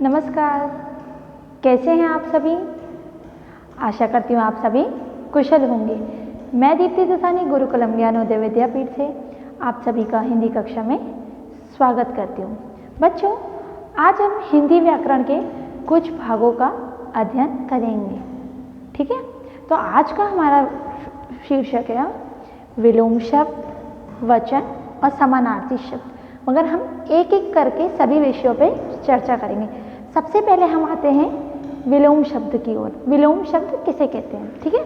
नमस्कार, कैसे हैं आप सभी। आशा करती हूँ आप सभी कुशल होंगे। मैं दीप्ति दसानी गुरुकुलम ज्ञानोदय विद्यापीठ से आप सभी का हिंदी कक्षा में स्वागत करती हूँ। बच्चों, आज हम हिंदी व्याकरण के कुछ भागों का अध्ययन करेंगे। ठीक है, तो आज का हमारा शीर्षक है विलोम शब्द, वचन और समानार्थी शब्द। मगर हम एक एक करके सभी विषयों पे चर्चा करेंगे। सबसे पहले हम आते हैं विलोम शब्द की ओर। विलोम शब्द किसे कहते हैं? ठीक है,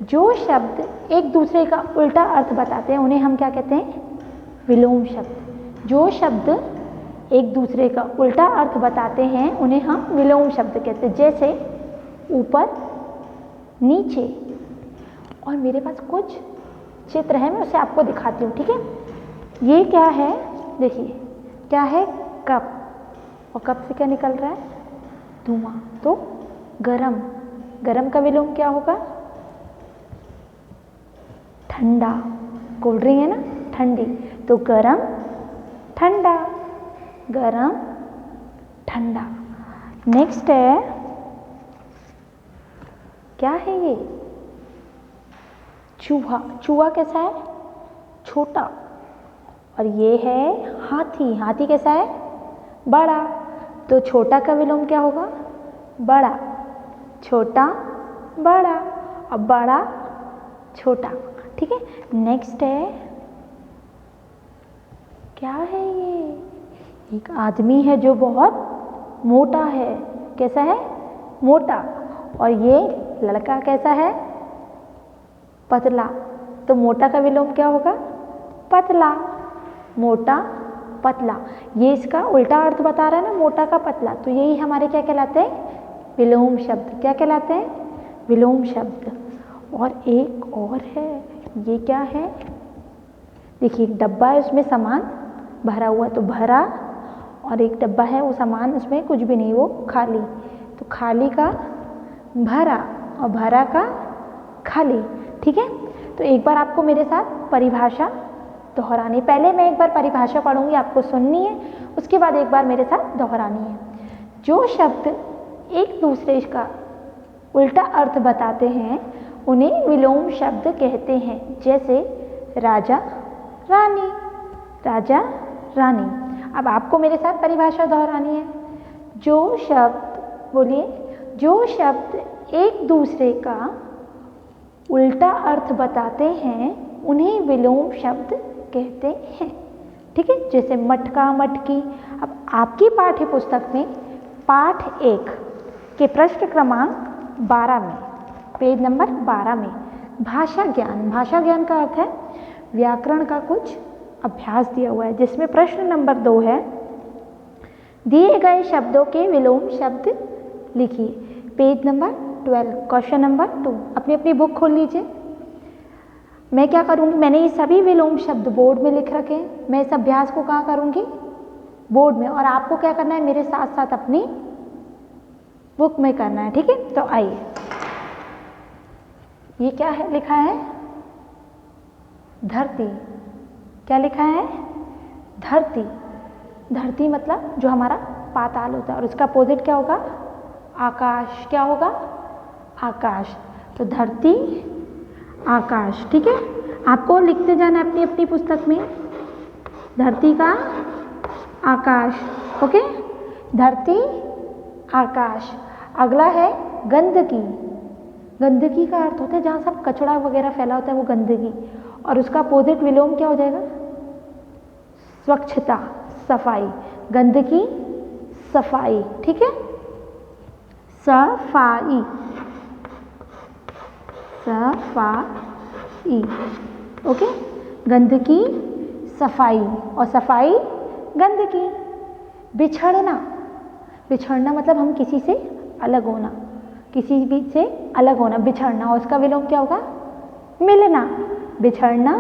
जो शब्द एक दूसरे का उल्टा अर्थ बताते हैं उन्हें हम क्या कहते हैं? विलोम शब्द। जो शब्द एक दूसरे का उल्टा अर्थ बताते हैं उन्हें हम विलोम शब्द कहते हैं। जैसे ऊपर, नीचे। और मेरे पास कुछ चित्र है, मैं उसे आपको दिखाती हूँ। ठीक है, ये क्या है? देखिए, क्या है? कप। और कप से क्या निकल रहा है? धुआं। तो गरम। गरम का विलोम क्या होगा? ठंडा। कोल्ड ड्रिंक है ना, ठंडी। तो गरम, ठंडा। गरम, ठंडा। नेक्स्ट है, क्या है ये? चूहा। चूहा कैसा है? छोटा। और ये है हाथी। हाथी कैसा है? बड़ा। तो छोटा का विलोम क्या होगा? बड़ा। छोटा, बड़ा। और बड़ा, छोटा। ठीक है, नेक्स्ट है, क्या है ये? एक आदमी है जो बहुत मोटा है। कैसा है? मोटा। और ये लड़का कैसा है? पतला। तो मोटा का विलोम क्या होगा? पतला। मोटा, पतला। ये इसका उल्टा अर्थ बता रहा है ना, मोटा का पतला। तो यही हमारे क्या कहलाते हैं? विलोम शब्द। क्या कहलाते हैं? विलोम शब्द। और एक और है, ये क्या है? देखिए, एक डब्बा है, उसमें सामान भरा हुआ, तो भरा। और एक डब्बा है, वो सामान उसमें कुछ भी नहीं, वो खाली। तो खाली का भरा और भरा का खाली। ठीक है, तो एक बार आपको मेरे साथ परिभाषा दोहरानी। पहले मैं एक बार परिभाषा पढ़ूंगी, आपको सुननी है, उसके बाद एक बार मेरे साथ दोहरानी है। जो शब्द एक दूसरे का उल्टा अर्थ बताते हैं उन्हें विलोम शब्द कहते हैं। जैसे राजा, रानी। राजा, रानी। अब आपको मेरे साथ परिभाषा दोहरानी है। जो शब्द, बोलिए, जो शब्द एक दूसरे का उल्टा अर्थ बताते हैं उन्हें विलोम शब्द कहते हैं। ठीक है, जैसे मटका, मटकी। अब आपकी पाठ्य पुस्तक में पाठ 1 के पृष्ठ क्रमांक 12 में, पेज नंबर 12 में भाषा ज्ञान। भाषा ज्ञान का अर्थ है व्याकरण का कुछ अभ्यास दिया हुआ है, जिसमें प्रश्न नंबर 2 है, दिए गए शब्दों के विलोम शब्द लिखिए। Page number 12, question number 2। अपनी अपनी बुक खोल लीजिए। मैं क्या करूँगी, मैंने ये सभी विलोम शब्द बोर्ड में लिख रखे हैं। मैं इस अभ्यास को कहाँ करूँगी? बोर्ड में। और आपको क्या करना है? मेरे साथ साथ अपनी बुक में करना है। ठीक है, तो आइए, ये क्या है? लिखा है धरती। क्या लिखा है? धरती। धरती मतलब जो हमारा पाताल होता है, और उसका अपोजिट क्या होगा? आकाश। क्या होगा? आकाश। तो धरती, आकाश। ठीक है, आपको लिखते जाना अपनी अपनी पुस्तक में, धरती का आकाश। ओके, धरती, आकाश। अगला है गंदगी। गंदगी का अर्थ होता है जहाँ सब कचरा वगैरह फैला होता है, वो गंदगी। और उसका अपोजिट विलोम क्या हो जाएगा? स्वच्छता, सफाई। गंदगी, सफाई। ठीक है, सफाई, सफाई। ओके, गंदगी, सफाई। और सफाई, गंदगी। बिछड़ना। बिछड़ना मतलब हम किसी से अलग होना, किसी भी से अलग होना, बिछड़ना। और उसका विलोम क्या होगा? मिलना। बिछड़ना,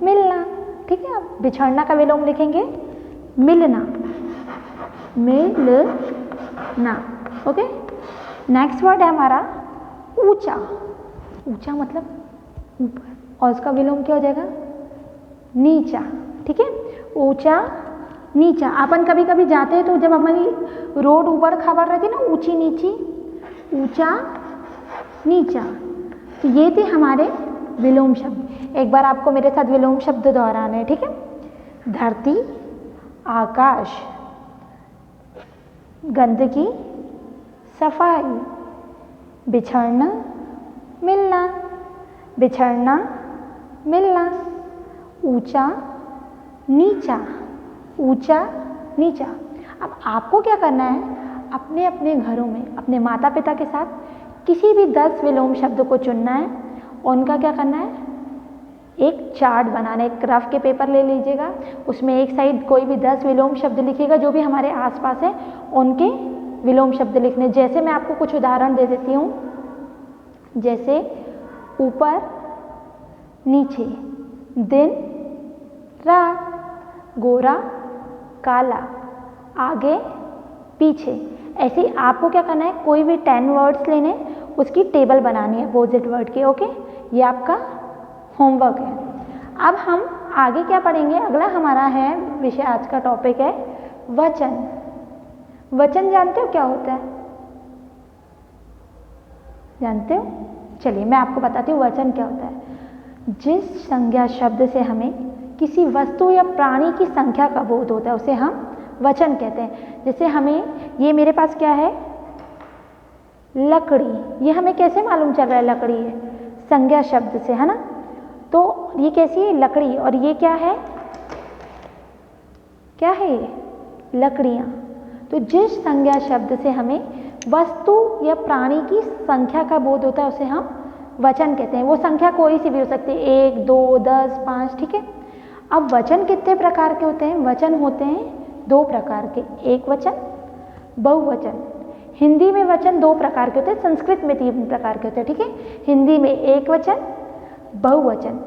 मिलना। ठीक है, अब बिछड़ना का विलोम लिखेंगे मिलना, मिलना। ओके, नेक्स्ट वर्ड है हमारा ऊंचा। ऊंचा मतलब ऊपर, और उसका विलोम क्या हो जाएगा? नीचा। ठीक है, ऊंचा, नीचा। अपन कभी कभी जाते हैं तो जब हमारी रोड ऊबड़ खाबड़ रहती ना, ऊंची नीची, ऊंचा नीचा, तो ये थे हमारे विलोम शब्द। एक बार आपको मेरे साथ विलोम शब्द दोहराने हैं, ठीक है। धरती, आकाश, गंदगी, सफाई, बिछड़ना, मिलना, बिछड़ना, मिलना, ऊंचा, नीचा, ऊंचा, नीचा। अब आपको क्या करना है, अपने अपने घरों में अपने माता पिता के साथ किसी भी 10 विलोम शब्द को चुनना है और उनका क्या करना है, एक चार्ट बनाना है। एक रफ के पेपर ले लीजिएगा, उसमें एक साइड कोई भी 10 विलोम शब्द लिखिएगा जो भी हमारे आसपास है, उनके विलोम शब्द लिखने। जैसे मैं आपको कुछ उदाहरण दे देती हूँ, जैसे ऊपर, नीचे, दिन, रात, गोरा, काला, आगे, पीछे। ऐसे ही आपको क्या करना है, कोई भी 10 वर्ड्स लेने, उसकी टेबल बनानी है अपोजिट वर्ड की। ओके, ये आपका होमवर्क है। अब हम आगे क्या पढ़ेंगे, अगला हमारा है विषय, आज का टॉपिक है वचन। वचन जानते हो क्या होता है, जानते हो? चलिए मैं आपको बताती हूँ वचन क्या होता है। जिस संज्ञा शब्द से हमें किसी वस्तु या प्राणी की संख्या का बोध होता है उसे हम वचन कहते हैं। जैसे हमें, ये मेरे पास क्या है, लकड़ी, ये हमें कैसे मालूम चल रहा है लकड़ी है, संज्ञा शब्द से, है ना। तो ये कैसी है, लकड़ी, और ये क्या है, क्या है ये, लकड़ियाँ। तो जिस संज्ञा शब्द से हमें वस्तु या प्राणी की संख्या का बोध होता है उसे हम वचन कहते हैं। वो संख्या कोई सी भी हो सकती है, 1, 2, 10, 5, ठीक है। अब वचन कितने प्रकार के होते हैं, वचन होते हैं 2 प्रकार के, एक वचन, बहुवचन। हिंदी में वचन 2 प्रकार के होते हैं, संस्कृत में 3 प्रकार के होते हैं, ठीक है। हिंदी में एक वचन, बहुवचन।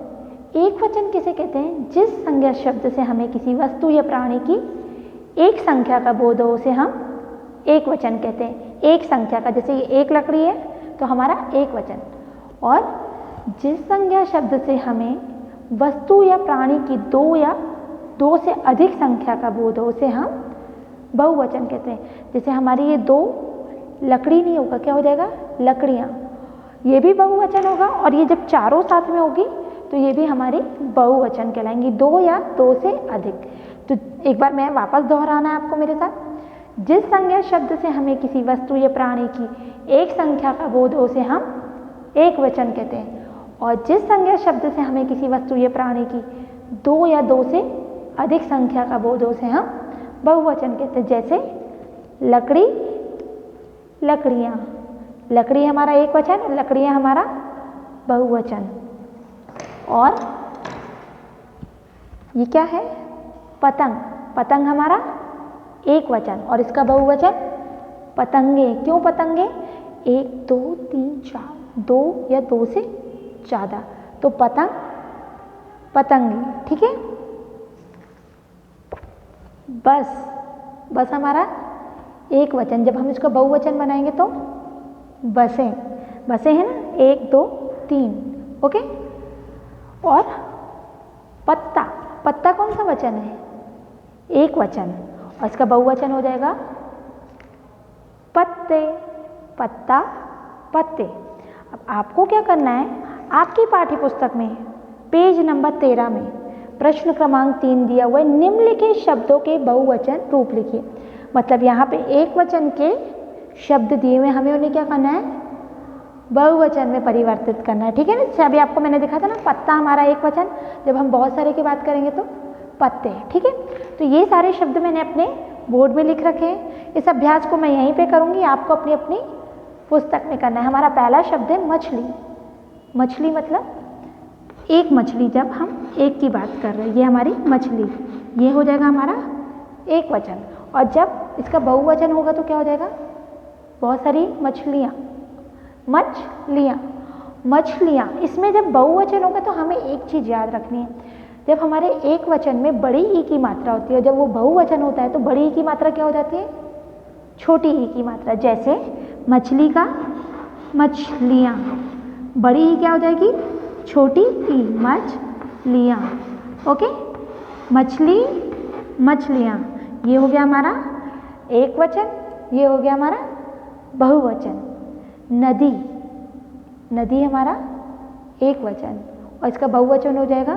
एक वचन किसे कहते हैं, जिस संज्ञा शब्द से हमें किसी वस्तु या प्राणी की एक संख्या का बोध हो उसे हम एक वचन कहते हैं। एक संख्या का, जैसे ये एक लकड़ी है तो हमारा एक वचन। और जिस संज्ञा शब्द से हमें वस्तु या प्राणी की 2 या 2 से अधिक संख्या का बोध हो उसे हम बहुवचन कहते हैं। जैसे हमारी ये 2 लकड़ी नहीं होगा, क्या हो जाएगा, लकड़ियाँ, ये भी बहुवचन होगा। और ये जब चारों साथ में होगी तो ये भी हमारी बहुवचन कहलाएंगी, 2 या 2 से अधिक। तो एक बार मैं वापस दोहराना है आपको मेरे साथ। जिस संज्ञा शब्द से हमें किसी वस्तु या प्राणी की एक संख्या का बोध हो उसे हम एक वचन कहते हैं। और जिस संज्ञा शब्द से हमें किसी वस्तु या प्राणी की 2 या 2 से अधिक संख्या का बोध हो उसे हम बहुवचन कहते हैं। जैसे लकड़ी, लकड़ियाँ, लकड़ी हमारा एक वचन, लकड़ियाँ हमारा बहुवचन। और ये क्या है, पतंग, पतंग हमारा एक वचन और इसका बहुवचन पतंगे। क्यों पतंगे, 1, 2, 3, 4, 2 या 2 से ज़्यादा, तो पतंग, पतंगे, ठीक है। बस, बस हमारा एक वचन। जब हम इसका बहुवचन बनाएंगे तो बसें, बसें हैं ना, 1, 2, 3, ओके। और पत्ता, पत्ता कौन सा वचन है, एक वचन, और इसका बहुवचन हो जाएगा पत्ते, पत्ता, पत्ते। अब आपको क्या करना है, आपकी पाठ्य पुस्तक में पेज नंबर 13 में प्रश्न क्रमांक 3 दिया हुआ है, निम्नलिखित शब्दों के बहुवचन रूप लिखिए। मतलब यहाँ पे एक वचन के शब्द दिए हुए, हमें उन्हें क्या करना है, बहुवचन में परिवर्तित करना है, ठीक है ना। जैसे अभी आपको मैंने दिखा था ना, पत्ता हमारा एक वचन, जब हम बहुत सारे की बात करेंगे तो पत्ते, ठीक है। तो ये सारे शब्द मैंने अपने बोर्ड में लिख रखे हैं। इस अभ्यास को मैं यहीं पे करूँगी, आपको अपनी अपनी पुस्तक में करना है। हमारा पहला शब्द है मछली। मछली मतलब एक मछली, जब हम एक की बात कर रहे हैं, ये हमारी मछली, ये हो जाएगा हमारा एक वचन। और जब इसका बहुवचन होगा तो क्या हो जाएगा, बहुत सारी मछलियाँ, मछलियाँ, मछलियाँ। इसमें जब बहुवचन होगा तो हमें एक चीज़ याद रखनी है, जब हमारे एक वचन में बड़ी ई की मात्रा होती है, जब वो बहुवचन होता है तो बड़ी ई की मात्रा क्या हो जाती है, छोटी ई की मात्रा। जैसे मछली का मछलियाँ, बड़ी ई क्या हो जाएगी, छोटी ई, मछलियाँ, ओके। मछली, मछलियाँ, ये हो गया हमारा एक वचन, ये हो गया हमारा बहुवचन। नदी, नदी हमारा एक वचन और इसका बहुवचन हो जाएगा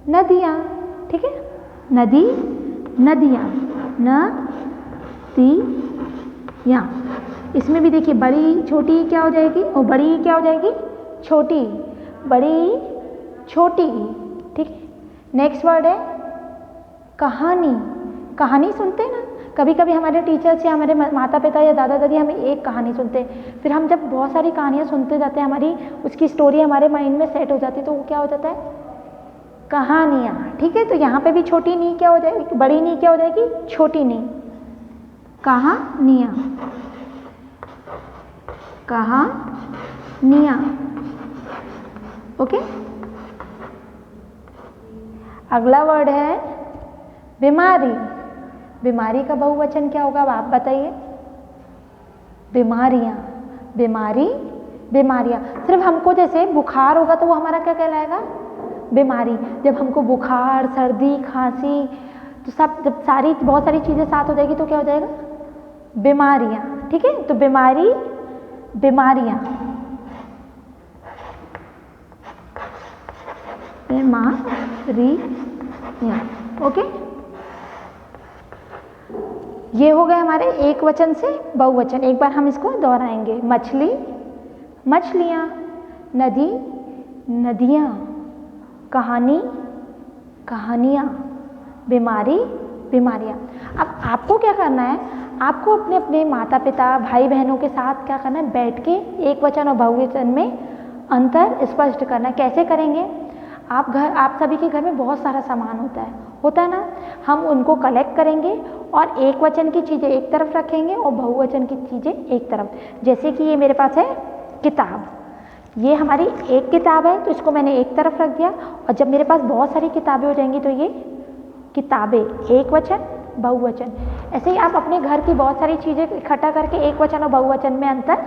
नदियाँ। ठीक है, नदी, नदियाँ, नदियाँ। इसमें भी देखिए बड़ी छोटी क्या हो जाएगी, और बड़ी क्या हो जाएगी, छोटी, बड़ी छोटी। ठीक है, नेक्स्ट वर्ड है कहानी। कहानी सुनते हैं ना, कभी कभी हमारे टीचर से, हमारे माता पिता या दादा दादी हमें एक कहानी सुनते हैं, फिर हम जब बहुत सारी कहानियाँ सुनते जाते हैं, हमारी उसकी स्टोरी हमारे माइंड में सेट हो जाती है, तो वो क्या हो जाता है, कहानियाँ। ठीक है, तो यहाँ पे भी छोटी नी क्या हो जाएगी, बड़ी नी क्या हो जाएगी, छोटी नी। कहानियाँ, कहानियाँ। ओके, अगला वर्ड है बीमारी। बीमारी का बहुवचन क्या होगा, अब आप बताइए। बीमारियाँ, बीमारी, बीमारियाँ। सिर्फ हमको जैसे बुखार होगा तो वो हमारा क्या कहलाएगा, बीमारी। जब हमको बुखार, सर्दी, खांसी, तो सब जब सारी बहुत सारी चीज़ें साथ हो जाएगी तो क्या हो जाएगा, बीमारियाँ। ठीक है, तो बीमारी, बीमारियाँ, बीमारियाँ। ओके, ये हो गए हमारे एक वचन से बहुवचन। एक बार हम इसको दोहराएंगे। मछली, मछलियाँ, नदी, नदियाँ, कहानी, कहानियाँ, बीमारी, बीमारियाँ। अब आपको क्या करना है, आपको अपने अपने माता पिता, भाई बहनों के साथ क्या करना है, बैठ के एक वचन और बहुवचन में अंतर स्पष्ट करना है। कैसे करेंगे, आप सभी के घर में बहुत सारा सामान होता है ना, हम उनको कलेक्ट करेंगे और एक वचन की चीज़ें एक तरफ रखेंगे और बहुवचन की चीज़ें एक तरफ। जैसे कि ये मेरे पास है किताब, ये हमारी एक किताब है तो इसको मैंने एक तरफ रख दिया, और जब मेरे पास बहुत सारी किताबें हो जाएंगी तो ये किताबें, एक वचन, बहुवचन। ऐसे ही आप अपने घर की बहुत सारी चीज़ें इकट्ठा करके एक वचन और बहुवचन में अंतर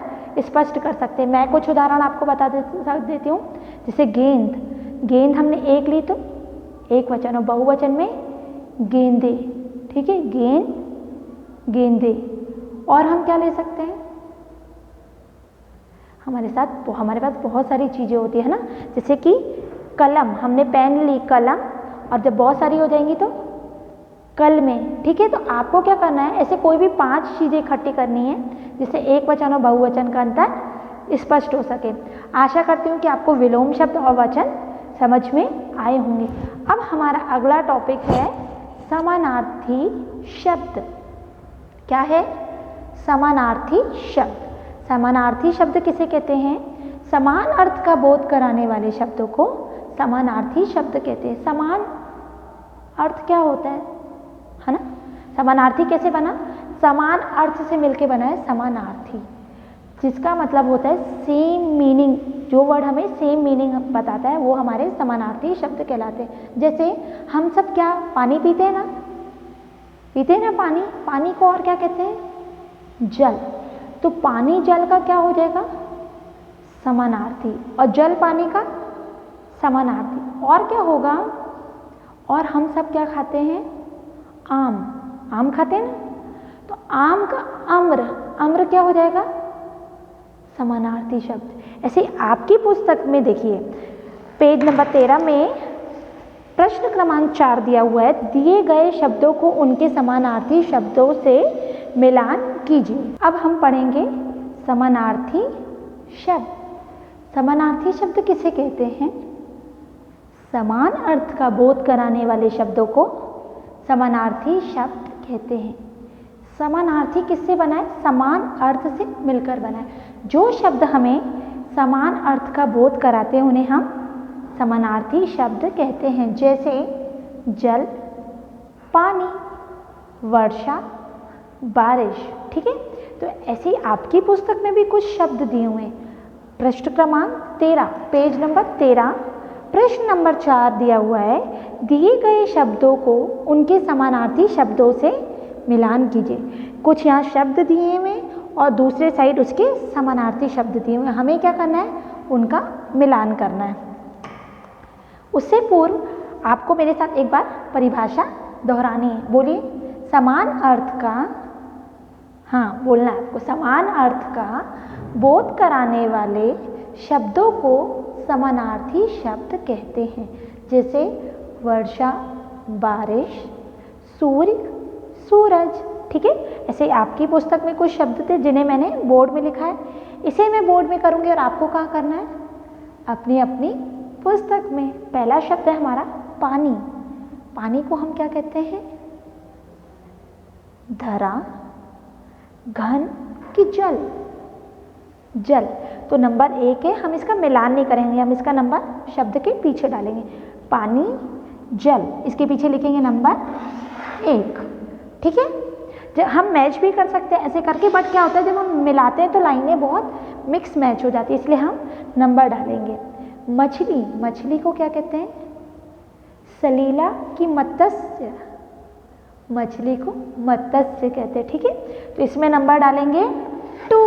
स्पष्ट कर सकते हैं। मैं कुछ उदाहरण आपको बता देती हूँ। जैसे गेंद, गेंद हमने एक ली तो एक वचन, और बहुवचन में गेंदे। ठीक है, गेंद, गेंदे। और हम क्या ले सकते हैं, हमारे पास बहुत सारी चीज़ें होती है ना, जैसे कि कलम, हमने पेन ली, कलम, और जब बहुत सारी हो जाएंगी तो कल में। ठीक है, तो आपको क्या करना है, ऐसे कोई भी 5 चीज़ें इकट्ठी करनी है जिससे एक वचन और बहुवचन का अंतर स्पष्ट हो सके। आशा करती हूँ कि आपको विलोम शब्द और वचन समझ में आए होंगे। अब हमारा अगला टॉपिक है समानार्थी शब्द। क्या है, समानार्थी शब्द। समानार्थी शब्द किसे कहते हैं, समान अर्थ का बोध कराने वाले शब्दों को समानार्थी शब्द कहते हैं। समान अर्थ क्या होता है ना, समानार्थी कैसे बना, समान अर्थ से मिलके बना है समानार्थी, जिसका मतलब होता है सेम मीनिंग। जो वर्ड हमें सेम मीनिंग बताता है वो हमारे समानार्थी शब्द कहलाते हैं। जैसे हम सब क्या पानी पीते हैं ना, पानी, पानी को और क्या कहते हैं, जल। तो पानी जल का क्या हो जाएगा, समानार्थी, और जल पानी का समानार्थी। और क्या होगा, और हम सब क्या खाते हैं, आम, आम खाते हैं ना, तो आम का अम्र, अम्र क्या हो जाएगा, समानार्थी शब्द। ऐसे आपकी पुस्तक में देखिए पेज नंबर 13 में प्रश्न क्रमांक 4 दिया हुआ है, दिए गए शब्दों को उनके समानार्थी शब्दों से मिलान कीजिए। अब हम पढ़ेंगे समानार्थी शब्द। समानार्थी शब्द किसे कहते हैं, समान अर्थ का बोध कराने वाले शब्दों को समानार्थी शब्द कहते हैं। समानार्थी किससे बना है, समान अर्थ से मिलकर बना है। जो शब्द हमें समान अर्थ का बोध कराते हैं उन्हें हम समानार्थी शब्द कहते हैं। जैसे जल, पानी, वर्षा, बारिश। ठीक है, तो ऐसे ही आपकी पुस्तक में भी कुछ शब्द दिए हुए हैं। प्रश्न क्रमांक 13, पेज नंबर 13, प्रश्न नंबर 4 दिया हुआ है, दिए गए शब्दों को उनके समानार्थी शब्दों से मिलान कीजिए। कुछ यहाँ शब्द दिए हुए और दूसरे साइड उसके समानार्थी शब्द दिए हुए, हमें क्या करना है, उनका मिलान करना है। उससे पूर्व आपको मेरे साथ एक बार परिभाषा दोहरानी है। बोलिए, समान अर्थ का, हाँ बोलना है आपको, समान अर्थ का बोध कराने वाले शब्दों को समानार्थी शब्द कहते हैं। जैसे वर्षा, बारिश, सूर्य, सूरज। ठीक है, ऐसे आपकी पुस्तक में कुछ शब्द थे जिन्हें मैंने बोर्ड में लिखा है, इसे मैं बोर्ड में करूँगी और आपको कहाँ करना है, अपनी अपनी पुस्तक में। पहला शब्द है हमारा पानी। पानी को हम क्या कहते हैं, धरा, घन कि जल, जल। तो नंबर 1 है, हम इसका मिलान नहीं करेंगे, हम इसका नंबर शब्द के पीछे डालेंगे, पानी, जल, इसके पीछे लिखेंगे नंबर 1। ठीक है, जब हम मैच भी कर सकते हैं ऐसे करके, बट क्या होता है जब हम मिलाते हैं तो लाइनें बहुत मिक्स मैच हो जाती है, इसलिए हम नंबर डालेंगे। मछली, मछली को क्या कहते हैं, सलीला कि मत्स्य, मछली को मत्स्य कहते हैं। ठीक है, तो इसमें नंबर डालेंगे 2।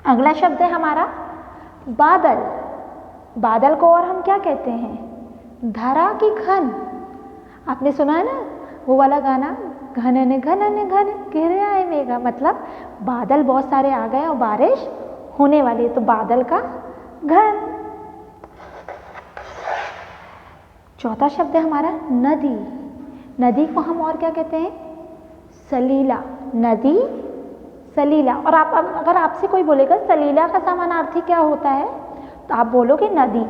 अगला शब्द है हमारा बादल। बादल को और हम क्या कहते हैं, धरा कि घन। आपने सुना है ना वो वाला गाना, घनन घनन घन घिर आए मेघा, मतलब बादल बहुत सारे आ गए और बारिश होने वाली है, तो बादल का घन। चौथा शब्द है हमारा नदी। नदी को हम और क्या कहते हैं, सलीला, नदी, सलीला। और आप अगर आपसे कोई बोलेगा सलीला का समानार्थी क्या होता है, तो आप बोलोगे नदी।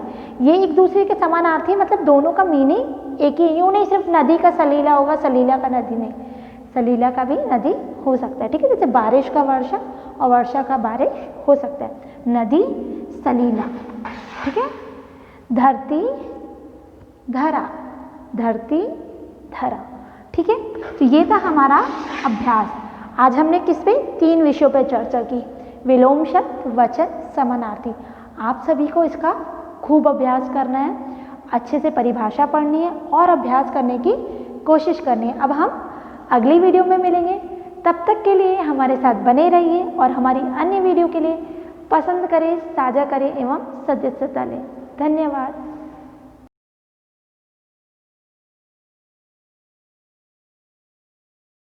ये एक दूसरे के समानार्थी, मतलब दोनों का मीनिंग एक ही, यूँ नहीं सिर्फ नदी का सलीला होगा, सलीला का नदी नहीं, सलीला का भी नदी हो सकता है। ठीक है, जैसे बारिश का वर्षा और वर्षा का बारिश हो सकता है, नदी, सलीला। ठीक है, धरती, धरा, धरती, धरा। ठीक है, तो ये था हमारा अभ्यास। आज हमने किस पे, 3 विषयों पे चर्चा की, विलोम शब्द, वचन, समानार्थी। आप सभी को इसका खूब अभ्यास करना है, अच्छे से परिभाषा पढ़नी है और अभ्यास करने की कोशिश करनी है। अब हम अगली वीडियो में मिलेंगे, तब तक के लिए हमारे साथ बने रहिए और हमारी अन्य वीडियो के लिए पसंद करें, साझा करें एवं सदस्यता लें। धन्यवाद।